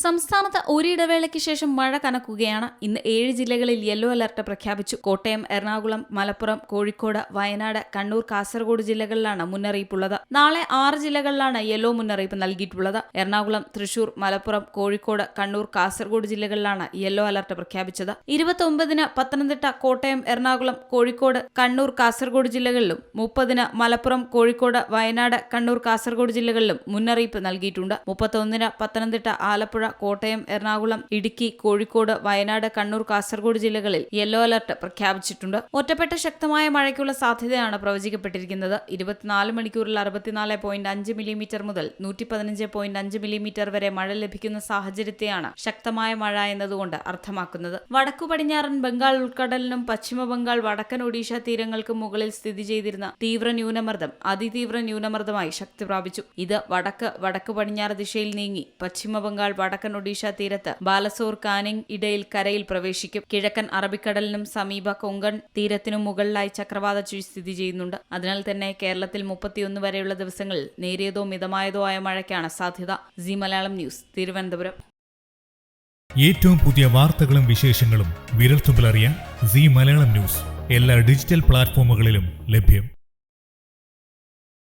സംസ്ഥാനത്ത് ഒരിടവേളയ്ക്ക് ശേഷം മഴ കനക്കുകയാണ്. ഇന്ന് 7 ജില്ലകളിൽ യെല്ലോ അലർട്ട് പ്രഖ്യാപിച്ചു. കോട്ടയം, എറണാകുളം, മലപ്പുറം, കോഴിക്കോട്, വയനാട്, കണ്ണൂർ, കാസർഗോഡ് ജില്ലകളിലാണ് മുന്നറിയിപ്പുള്ളത്. നാളെ 6 ജില്ലകളിലാണ് യെല്ലോ മുന്നറിയിപ്പ് നൽകിയിട്ടുള്ളത്. എറണാകുളം, തൃശൂർ, മലപ്പുറം, കോഴിക്കോട്, കണ്ണൂർ, കാസർഗോഡ് ജില്ലകളിലാണ് യെല്ലോ അലർട്ട് പ്രഖ്യാപിച്ചത്. 29-ന് പത്തനംതിട്ട, കോട്ടയം, എറണാകുളം, കോഴിക്കോട്, കണ്ണൂർ, കാസർഗോഡ് ജില്ലകളിലും 30-ന് മലപ്പുറം, കോഴിക്കോട്, വയനാട്, കണ്ണൂർ, കാസർഗോഡ് ജില്ലകളിലും മുന്നറിയിപ്പ് നൽകിയിട്ടുണ്ട്. 31-ന് പത്തനംതിട്ട, ആലപ്പുഴ, കോട്ടയം, എറണാകുളം, ഇടുക്കി, കോഴിക്കോട്, വയനാട്, കണ്ണൂർ, കാസർഗോഡ് ജില്ലകളിൽ യെല്ലോ അലർട്ട് പ്രഖ്യാപിച്ചിട്ടുണ്ട്. ഒറ്റപ്പെട്ട ശക്തമായ മഴയ്ക്കുള്ള സാധ്യതയാണ് പ്രവചിക്കപ്പെട്ടിരിക്കുന്നത്. 24 മണിക്കൂറിൽ 64.5 മില്ലിമീറ്റർ മുതൽ 115.5 മില്ലിമീറ്റർ വരെ മഴ ലഭിക്കുന്ന സാഹചര്യത്തെയാണ് ശക്തമായ മഴ എന്നതുകൊണ്ട് അർത്ഥമാക്കുന്നത്. വടക്കു പടിഞ്ഞാറൻ ബംഗാൾ ഉൾക്കടലിനും പശ്ചിമ ബംഗാൾ, വടക്കൻ ഒഡീഷ തീരങ്ങൾക്കും മുകളിൽ സ്ഥിതി ചെയ്തിരുന്ന തീവ്ര ന്യൂനമർദ്ദം അതിതീവ്ര ന്യൂനമർദ്ദമായി ശക്തി പ്രാപിച്ചു. ഇത് വടക്ക് പടിഞ്ഞാറ് ദിശയിൽ നീങ്ങി പശ്ചിമ ബംഗാൾ, വടക്കൻ ഒഡീഷ തീരത്ത് ബാലസോർ, കാനിംഗ് ഇടയിൽ കരയിൽ പ്രവേശിക്കും. കിഴക്കൻ അറബിക്കടലിനും സമീപ കൊങ്കൺ തീരത്തിനും മുകളിലായി ചക്രവാത ചുഴി സ്ഥിതി ചെയ്യുന്നുണ്ട്. അതിനാൽ തന്നെ കേരളത്തിൽ 31 വരെയുള്ള ദിവസങ്ങളിൽ നേരിയതോ മിതമായതോ ആയ മഴയ്ക്കാണ് സാധ്യത. C Malayalam news, Thiruvananthapuram. ഏറ്റവും പുതിയ വാർത്തകളും വിശേഷങ്ങളും വിരൽത്തുമ്പിലറിയാൻ സി മലയാളം ന്യൂസ് എല്ലാ ഡിജിറ്റൽ പ്ലാറ്റ്ഫോമുകളിലും ലഭ്യം.